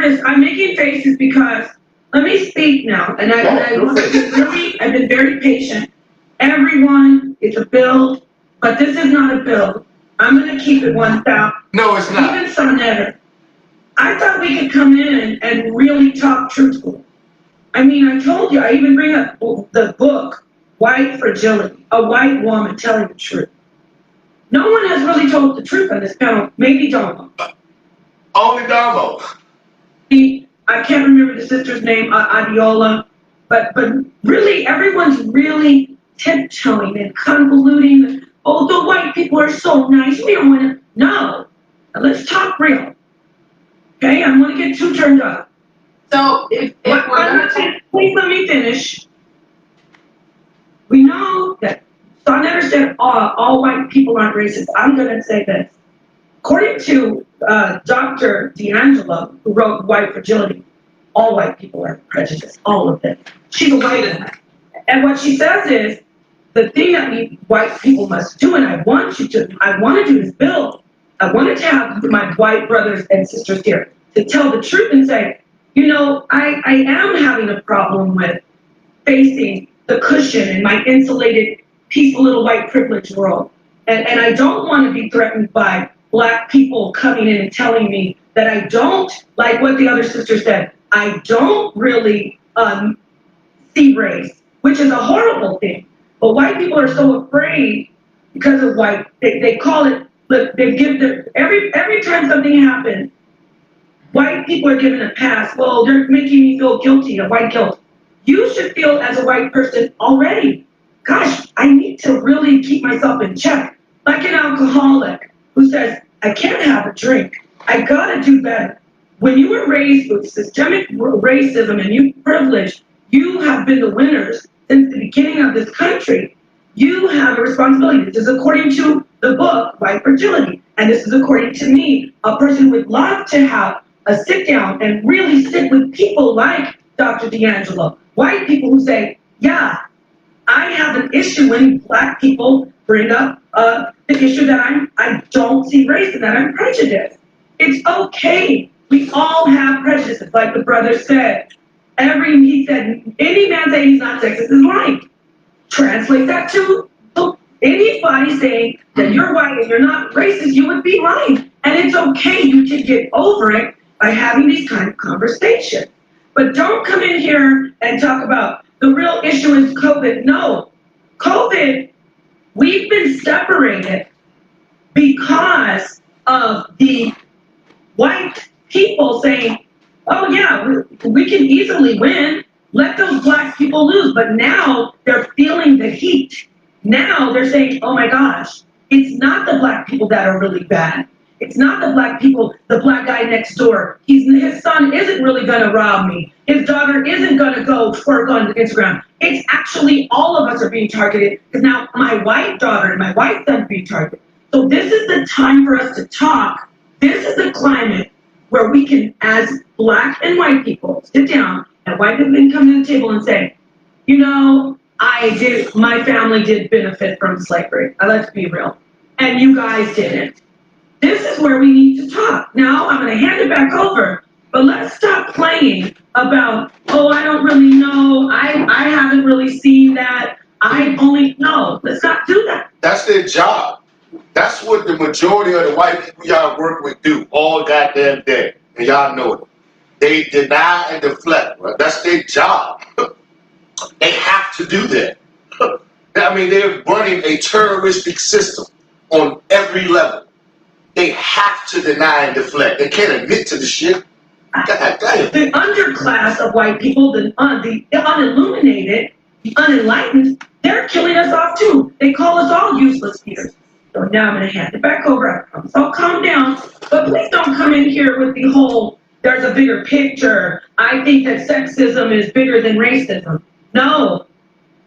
this. I'm making faces because, let me speak now. And I've been very patient. Everyone, it's a bill, but this is not a bill. I'm going to keep it 1,000. No, it's not. Even Sonetter. I thought we could come in and really talk truthfully. I mean, I told you, I even bring up the book, White Fragility, a white woman telling the truth. No one has really told the truth on this panel, maybe Domo. Only Domo. I can't remember the sister's name, Adiola, but really, everyone's really tiptoeing and convoluting. Oh, the white people are so nice. We don't want to. No. Now let's talk real. Okay, I don't want to get too turned up. So, if we're going to... Please let me finish. We know that Sonetter said all white people aren't racist. I'm going to say this. According to Dr. D'Angelo, who wrote White Fragility, all white people are prejudiced, all of them. She's a white woman. And what she says is, the thing that we white people must do, and I want to do this bill. I wanted to have my white brothers and sisters here to tell the truth and say, you know, I am having a problem with facing the cushion in my insulated, peaceful little white privileged world. And I don't want to be threatened by Black people coming in and telling me that I don't, like what the other sister said, I don't really see race, which is a horrible thing. But white people are so afraid because of white, they call it, look, they give their, every time something happens, white people are given a pass. Well, they're making me feel guilty, a white guilt. You should feel as a white person already, gosh, I need to really keep myself in check. Like an alcoholic who says, I can't have a drink. I gotta do better. When you were raised with systemic racism and you privilege, you have been the winners since the beginning of this country. You have a responsibility. This is according to the book, White Fragility. And this is according to me, a person who would love to have a sit down and really sit with people like Dr. D'Angelo. White people who say, yeah, I have an issue when Black people bring up the issue that I don't see race and that I'm prejudiced. It's okay. We all have prejudices, like the brother said. He said, any man saying he's not sexist is lying. Translate that to anybody saying that you're white and you're not racist, you would be lying. And it's okay, you can get over it by having these kind of conversations. But don't come in here and talk about the real issue is COVID. No, COVID, we've been separated because of the white people saying, oh yeah, we can easily win. Let those Black people lose. But now they're feeling the heat. Now they're saying, oh my gosh, it's not the Black people that are really bad. It's not the Black people, the Black guy next door. His son isn't really gonna rob me. His daughter isn't gonna go twerk on Instagram. It's actually all of us are being targeted because now my white daughter and my white son are being targeted. So this is the time for us to talk. This is the climate where we can, as Black and white people, sit down and white people can come to the table and say, you know, my family did benefit from slavery. Let's be real. And you guys didn't. This is where we need to talk. Now, I'm going to hand it back over, but let's stop playing about, oh, I don't really know. I haven't really seen that. No, let's not do that. That's their job. That's what the majority of the white people y'all work with do all goddamn day. And y'all know it. They deny and deflect. Right? That's their job. They have to do that. I mean, they're running a terroristic system on every level. They have to deny and deflect. They can't admit to the shit. God damn. The underclass of white people, the unilluminated, the unenlightened, they're killing us off too. They call us all useless here. So now I'm going to hand it back over. So calm down, but please don't come in here with the whole, there's a bigger picture. I think that sexism is bigger than racism. No,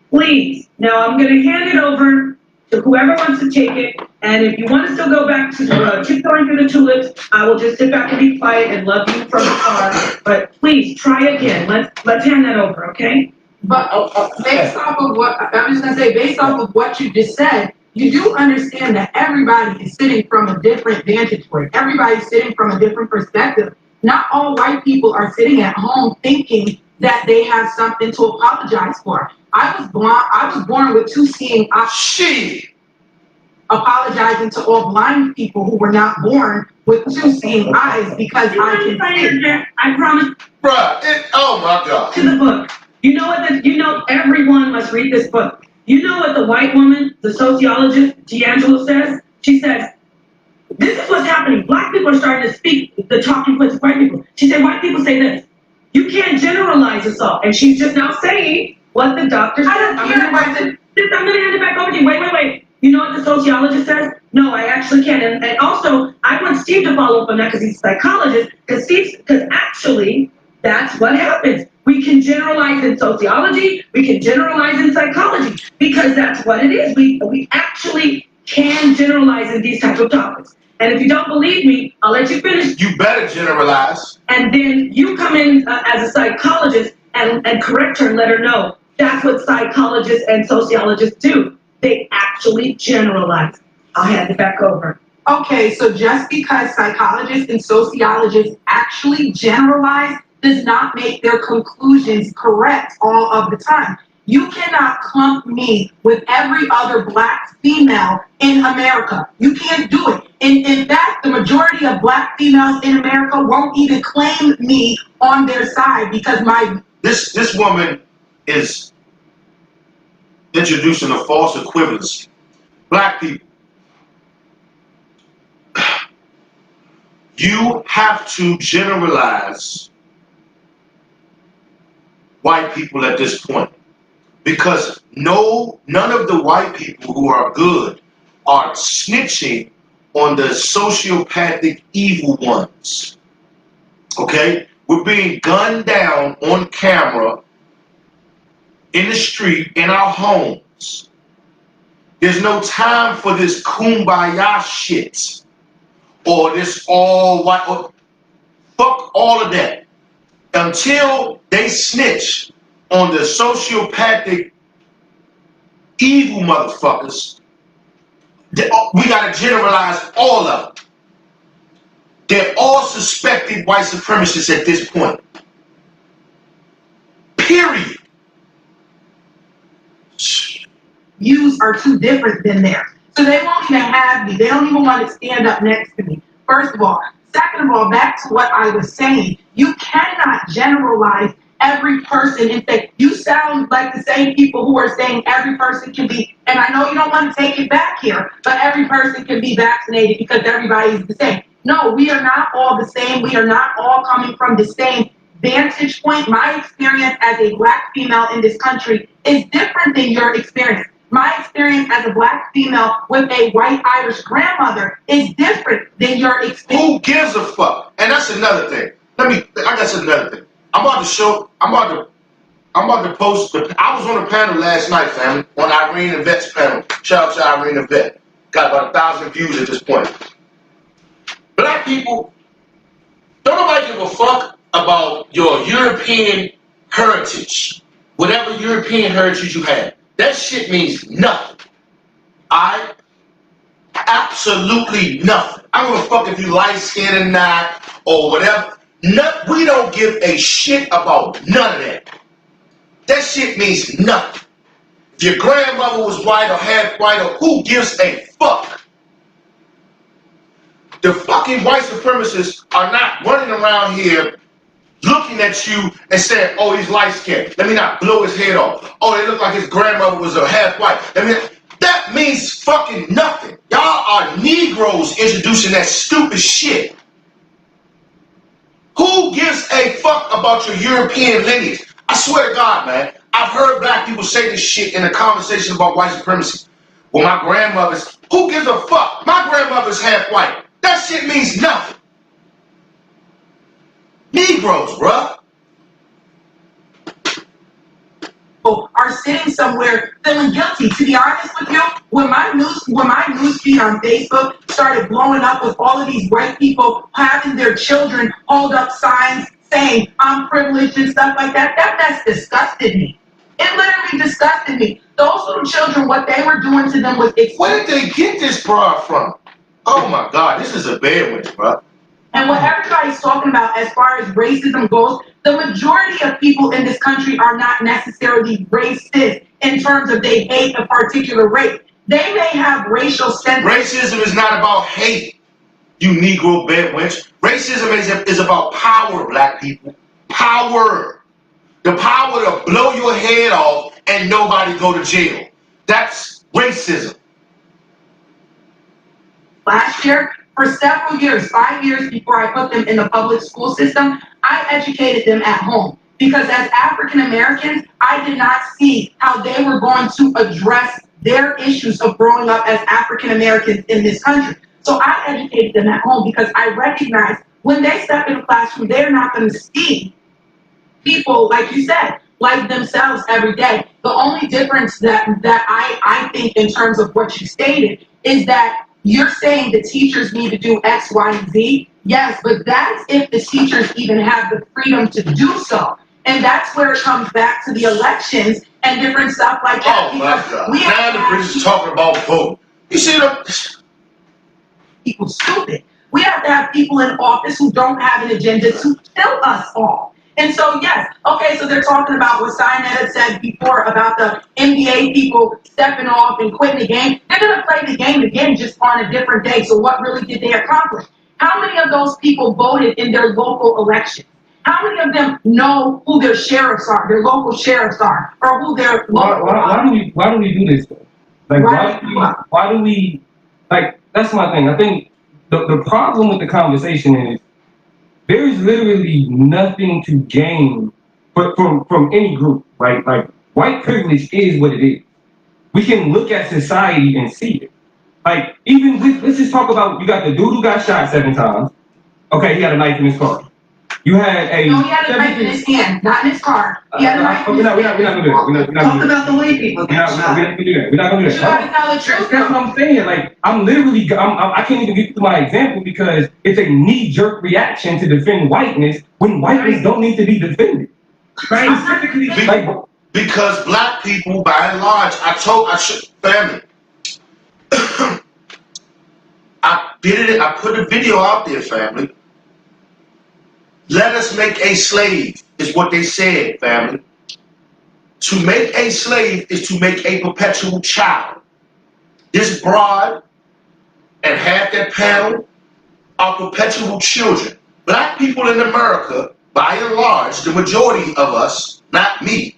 please. Now I'm going to hand it over to whoever wants to take it. And if you want to still go back to tiptoeing through the tulips, I will just sit back and be quiet and love you from afar. But please try again. Let's hand that over, okay? But based off of what I'm just gonna say, based off of what you just said, you do understand that everybody is sitting from a different vantage point. Everybody's sitting from a different perspective. Not all white people are sitting at home thinking that they have something to apologize for. I was born with 2 seeing eyes. Shit. Apologizing to all blind people who were not born with 2 seeing eyes because I can see. I promise. Bruh, oh my God. To the book. You know what? Everyone must read this book. You know what the white woman, the sociologist D'Angelo says? She says, this is what's happening. Black people are starting to speak the talking points of white people. She said, white people say this. You can't generalize us all. And she's just now saying what the doctor said. I'm going to hand it back over to you. Wait. You know what the sociologist says? No, I actually can't. And also, I want Steve to follow up on that because he's a psychologist. Because actually, that's what happens. We can generalize in sociology. We can generalize in psychology because that's what it is. We actually can generalize in these types of topics. And if you don't believe me, I'll let you finish. You better generalize. And then you come in as a psychologist and correct her and let her know. That's what psychologists and sociologists do. They actually generalize. I'll hand it back over. Okay, so just because psychologists and sociologists actually generalize does not make their conclusions correct all of the time. You cannot clump me with every other black female in America. You can't do it. In fact, the majority of black females in America won't even claim me on their side because This woman is introducing a false equivalency. Black people, you have to generalize white people at this point. Because none of the white people who are good are snitching on the sociopathic evil ones. Okay? We're being gunned down on camera, in the street, in our homes. There's no time for this kumbaya shit. Or this all white. Fuck all of that. Until they snitch on the sociopathic evil motherfuckers, we gotta generalize all of them. They're all suspected white supremacists at this point. Period. views are too different than theirs. So they won't even have me. They don't even want to stand up next to me. First of all. Second of all, back to what I was saying. You cannot generalize every person and say, you sound like the same people who are saying every person can be, and I know you don't want to take it back here, but every person can be vaccinated because everybody is the same. No, we are not all the same. We are not all coming from the same vantage point. My experience as a black female in this country is different than your experience. My experience as a black female with a white Irish grandmother is different than your experience. Who gives a fuck? And that's another thing. I got another thing. I'm about to post I was on a panel last night, family, on Irene and Vet's panel. Shout out to Irene and Vet. Got about 1,000 views at this point. Black people, don't nobody give a fuck about your European heritage. Whatever European heritage you have. That shit means nothing. Absolutely nothing. I don't give a fuck if you light skinned or not, or whatever. We don't give a shit about none of that. That shit means nothing. If your grandmother was white or half white, or who gives a fuck? The fucking white supremacists are not running around here looking at you and saying, oh, he's light skinned. Let me not blow his head off. Oh, it looked like his grandmother was a half white. That means fucking nothing. Y'all are Negroes introducing that stupid shit. Who gives a fuck about your European lineage? I swear to God, man, I've heard black people say this shit in a conversation about white supremacy. Well, my grandmother's, who gives a fuck? My grandmother's half white. That shit means nothing. Negroes, bruh. Are sitting somewhere feeling guilty. To be honest with you, when my news feed on Facebook started blowing up with all of these white people having their children hold up signs saying I'm privileged and stuff like that, that disgusted me. It literally disgusted me. Those little children, what they were doing to them was Where did they get this pride from? Oh my God, this is a bad one, bro. And what everybody's talking about as far as racism goes, the majority of people in this country are not necessarily racist in terms of they hate a particular race. They may have racial sentiments. Racism is not about hate, you Negro bedwench. Racism is about power, black people. Power. The power to blow your head off and nobody go to jail. That's racism. Last year, for several years, 5 years before I put them in the public school system, I educated them at home. Because as African Americans, I did not see how they were going to address their issues of growing up as African Americans in this country. So I educated them at home because I recognized when they step in the classroom, they're not going to see people, like you said, like themselves every day. The only difference that I think in terms of what you stated is that you're saying the teachers need to do X, Y, and Z. Yes, but that's if the teachers even have the freedom to do so. And that's where it comes back to the elections and different stuff like that. Oh my God. Now the British is talking about vote. You see people stupid. We have to have people in office who don't have an agenda to kill us all. And so, yes, okay, so they're talking about what Sinetta had said before about the NBA people stepping off and quitting the game. They're going to play the game again just on a different day. So what really did they accomplish? How many of those people voted in their local elections? How many of them know who their sheriffs are, their local sheriffs are, or who their local... Why do we do this, though? Like, why do we, like, that's my thing. I think the problem with the conversation is there's literally nothing to gain from any group, right? Like, white privilege is what it is. We can look at society and see it. Like, even with, let's just talk about, you got the dude who got shot 7 times. Okay, he had a knife in his car. You had a... No, he had a knife in his hand, not in his car. He had a knife in his hand. We're not going to do that. Talk about the white people. We're not going to do that. We're not going to do You gotta tell the truth. That's what I'm saying. Like, I can't even get to my example because it's a knee-jerk reaction to defend whiteness when whiteness don't need to be defended. Right. because black people, by and large, family. I put a video out there, family. Let us make a slave, is what they said, family. To make a slave is to make a perpetual child. This broad and half that panel are perpetual children. Black people in America, by and large, the majority of us, not me,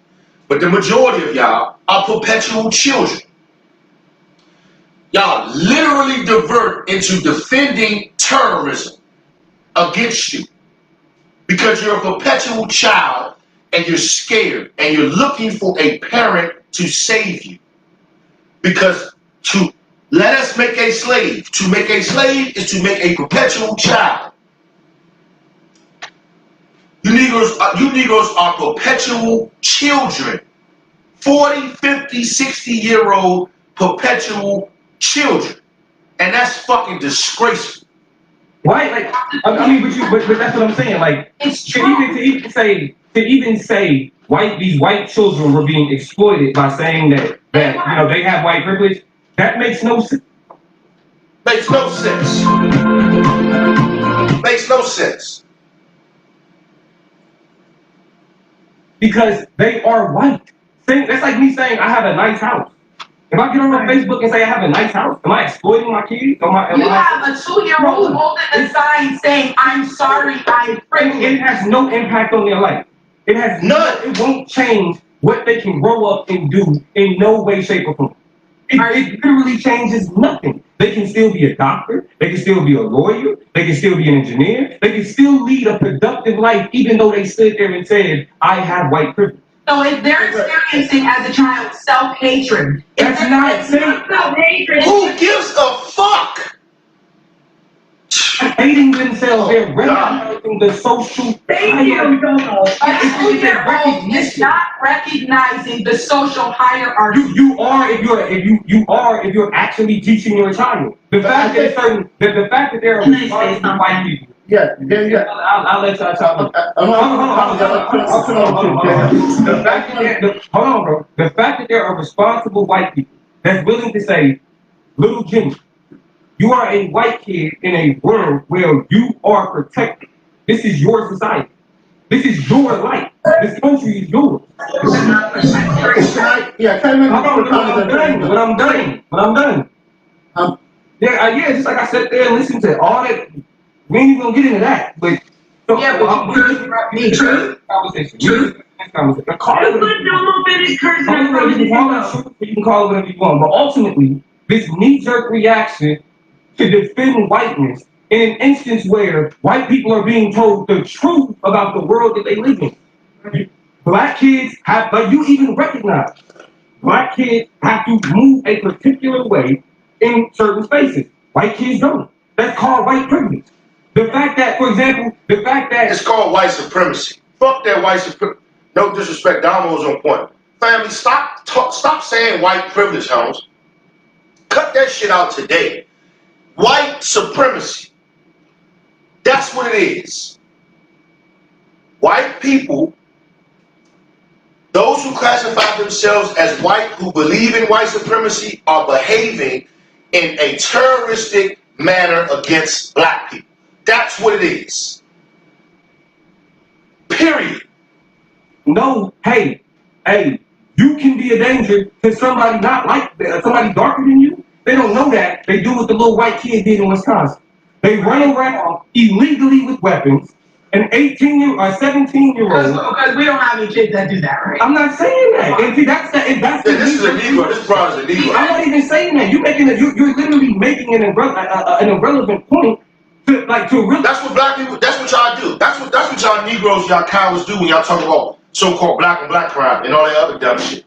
but the majority of y'all are perpetual children. Y'all literally divert into defending terrorism against you. Because you're a perpetual child and you're scared and you're looking for a parent to save you. Because to let us make a slave, to make a slave is to make a perpetual child. You Negroes are perpetual children. 40, 50, 60-year-old perpetual children. And that's fucking disgraceful. Why? Like, I mean, but that's what I'm saying. Like, it's true. To even say these white children were being exploited by saying that you know they have white privilege. That makes no sense. Makes no sense. Makes no sense. Because they are white. That's like me saying I have a nice house. If I get on my Facebook and say I have a nice house, am I exploiting my kids? You have a 2-year-old holding a sign saying, "I'm sorry, I'm pregnant." It has no impact on their life. It has none. It won't change what they can grow up and do in no way, shape, or form. It literally changes nothing. They can still be a doctor. They can still be a lawyer. They can still be an engineer. They can still lead a productive life, even though they stood there and said, "I have white privilege." So if they're experiencing as a child self-hatred, that's not self-hatred. Who gives a fuck? Hating themselves, they're recognizing the social. Thank you, Domo. A 2-year-old is not recognizing the social hierarchy. You are if you're actually teaching your child. The fact that there are responsible white people. Yeah. I'll let y'all talk. The fact that there are responsible white people that's willing to say, "Little Jimmy, You are a white kid in a world where you are protected. This is your society. This is your life. This country is yours. Can I make But I'm done. Yeah, just like I sat there and listened to all that. We ain't even gonna get into that. But Yeah, but you interrupt me. Conversation. Just let Domo finish cursing. I promise you. You can call it whatever you want, but ultimately, this knee-jerk reaction to defend whiteness in an instance where white people are being told the truth about the world that they live in. Black kids have, like you even recognize, black kids have to move a particular way in certain spaces. White kids don't. That's called white privilege. The fact that, for example, it's called white supremacy. Fuck that white supremacy. No disrespect, Domo's on point. Family, stop saying white privilege, Holmes. Cut that shit out today. White supremacy. That's what it is. White people, those who classify themselves as white, who believe in white supremacy, are behaving in a terroristic manner against black people. That's what it is. Period. No, hey, you can be a danger to somebody not like somebody darker than you. They don't know that. They do what the little white kid did in Wisconsin. They run around illegally with weapons. An 18-year or 17-year-old. Because we don't have any kids that do that, right? I'm not saying that. And see, that's this is a Negro. This product is a Negro. I'm not even saying that. You're literally making an irrelevant point to really. That's what black people. That's what y'all do. That's what y'all Negroes, y'all cowards do when y'all talk about so-called black and black crime and all that other dumb shit.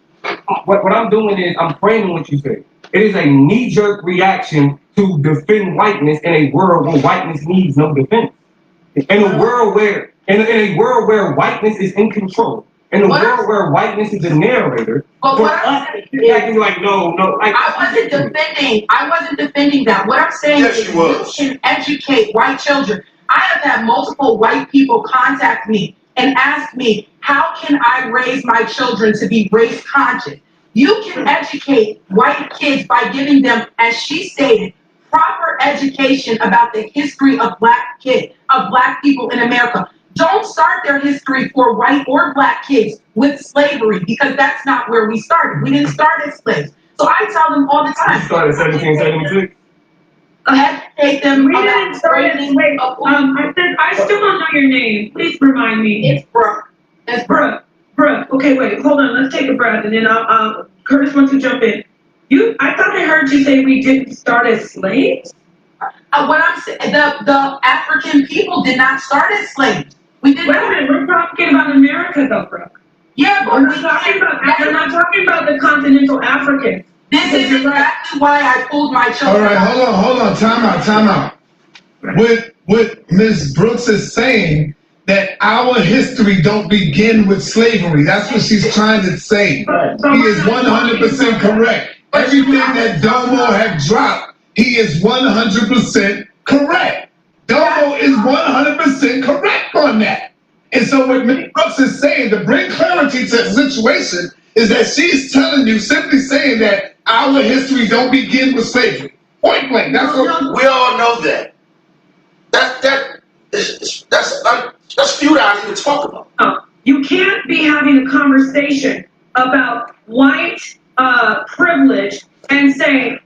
What I'm doing is I'm framing what you say. It is a knee-jerk reaction to defend whiteness in a world where whiteness needs no defense. In a world where whiteness is in control. In a world where whiteness is the narrator. But what I'm saying is, like no. Like, I wasn't defending that. What I'm saying is you can educate white children. I have had multiple white people contact me and ask me, how can I raise my children to be race conscious? You can educate white kids by giving them, as she stated, proper education about the history of black people in America. Don't start their history for white or black kids with slavery, because that's not where we started. We didn't start as slaves. So I tell them all the time. You started in 1776. Educate them. We didn't start as slaves. I said, I still don't know your name. Please remind me. It's Brooke. It's Brooke. Brooke. Okay, wait, hold on. Let's take a breath, and then Curtis wants to jump in. I thought I heard you say we didn't start as slaves. What I'm saying, the African people did not start as slaves. We did. Wait a minute, we're talking about America, though, Brooke. Yeah, but we're not talking about the continental Africans. This is exactly why I pulled my children. All right, hold on. Time out. What Ms. Brooks is saying, that our history don't begin with slavery. That's what she's trying to say. He is 100% correct. Everything that Domo had dropped, he is 100% correct. Domo is 100% correct on that. And so what Ms. Brooks is saying, to bring clarity to the situation, is that she's telling you, simply saying that our history don't begin with slavery. Point blank. That's what we all know that. That's few I didn't even talk about. You can't be having a conversation about white privilege and saying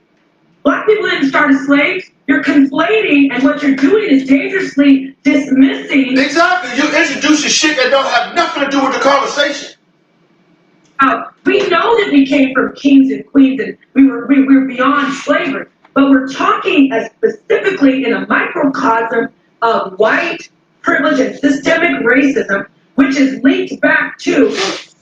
black people didn't start as slaves. You're conflating, and what you're doing is dangerously dismissing. Exactly. You're introducing shit that don't have nothing to do with the conversation. We know that we came from kings and queens, and we were beyond slavery. But we're talking specifically in a microcosm of white privilege and systemic racism, which is linked back to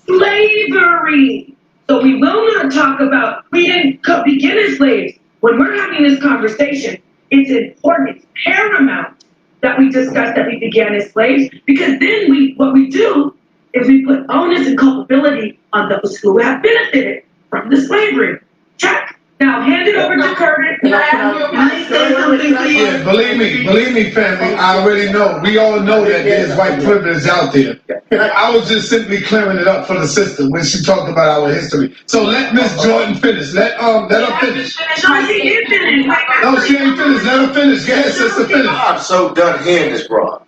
slavery. So we will not talk about we didn't begin as slaves. When we're having this conversation, it's important, it's paramount that we discuss that we began as slaves, because then what we do is we put onus and culpability on those who have benefited from the slavery. Check. Now hand it over to Curtis. Can I say something, please? Yeah, believe me, family, I already know. We all know that there's white privilege out there. I was just simply clearing it up for the sister when she talked about our history. So let Miss Jordan finish. Let her finish. No, she did finish. No, she ain't finished. Let her finish. Go ahead, sister, finish. I'm so done hearing this, bro.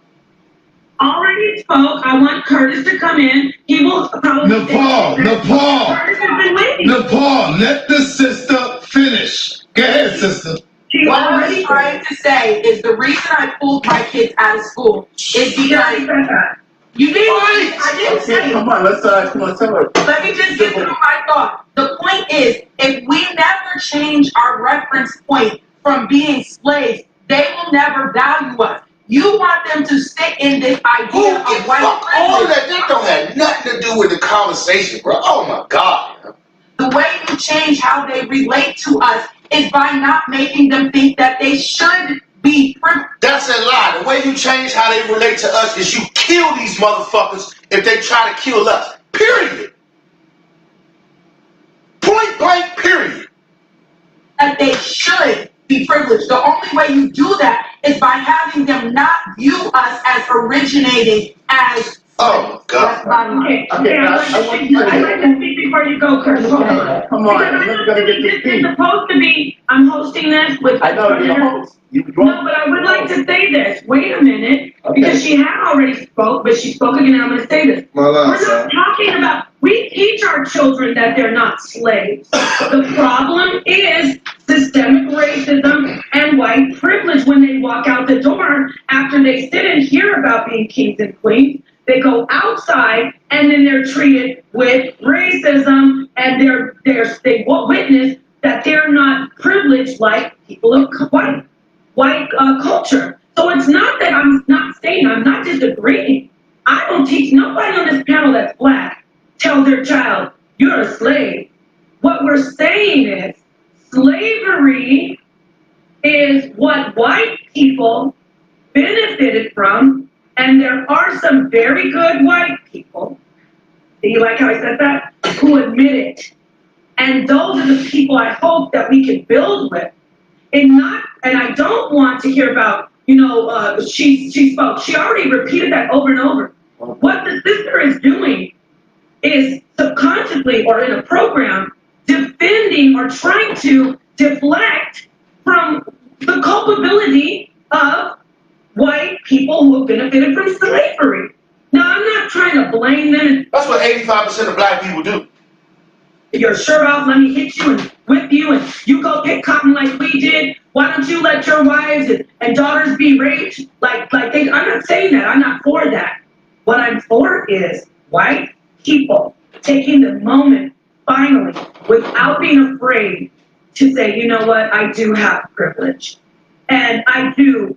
Already spoke. I want Curtis to come in. He will probably. Nepal, Curtis has been waiting. let the sister finish. Go ahead, sister. She What I was already trying to say is the reason I pulled my kids out of school is because you didn't. I didn't say. Come on, let's tell her. Let me just get through my thought. The point is, if we never change our reference point from being slaves, they will never value us. You want them to stick in this idea of white all privilege. that don't have nothing to do with the conversation, bro. Oh my God. The way you change how they relate to us is by not making them think that they should be privileged. That's a lie. The way you change how they relate to us is you kill these motherfuckers if they try to kill us. Period. Point blank, period. That they should be privileged. The only way you do that is by having them not view us as originating as. Oh That's God. bottom line. Okay, I'd like to speak before you go, Curtis. Hold on. Come on, Because we're gonna get this to is speak. supposed to be, I'm hosting this with. I know, you're a host. No, but I would like to say this. Wait a minute, because she had already spoke, but she spoke again. I'm going to say this. We're not talking about. We teach our children that they're not slaves. The problem is systemic racism and white privilege. When they walk out the door after they sit and hear about being kings and queens, they go outside and then they're treated with racism, and they witness that they're not privileged like people of white culture. So it's not that I'm not disagreeing. I don't teach nobody on this panel that's black tell their child, you're a slave. What we're saying is slavery is what white people benefited from, and there are some very good white people, do you like how I said that, who admit it. And those are the people I hope that we can build with. And I don't want to hear about, she spoke. She already repeated that over and over. What the sister is doing is subconsciously or in a program defending or trying to deflect from the culpability of white people who have benefited from slavery. Now, I'm not trying to blame them. That's what 85% of black people do. Your shirt off, let me hit you and whip you, and you go pick cotton like we did. Why don't you let your wives and daughters be raped like they? I'm not saying that. I'm not for that. What I'm for is white people taking the moment, finally, without being afraid, to say, you know what, I do have privilege, and I do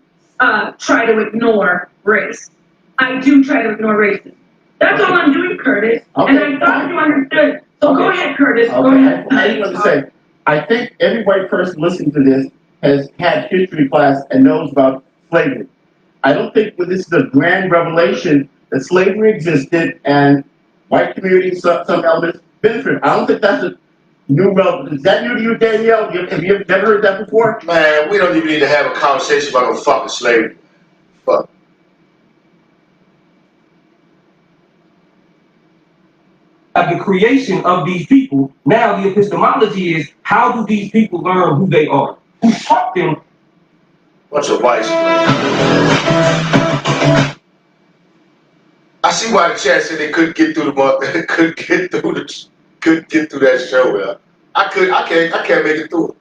try to ignore race. I do try to ignore racism. That's all I'm doing, Curtis. Okay. And I thought you understood. So go ahead, Curtis. Go Okay, ahead. I just want to say, I think every white person listening to this has had history class and knows about slavery. I don't think this is a grand revelation that slavery existed and white communities, some elements benefited. I don't think that's a new revelation. Is that new to you, Danielle? Have you never heard that before? Man, we don't even need to have a conversation about no fucking slavery. Fuck. At the creation of these people, now the epistemology is, how do these people learn who they are? Who taught them? Bunch of white slaves. I see why the chat said they couldn't get through couldn't get through that show. I can't make it through it.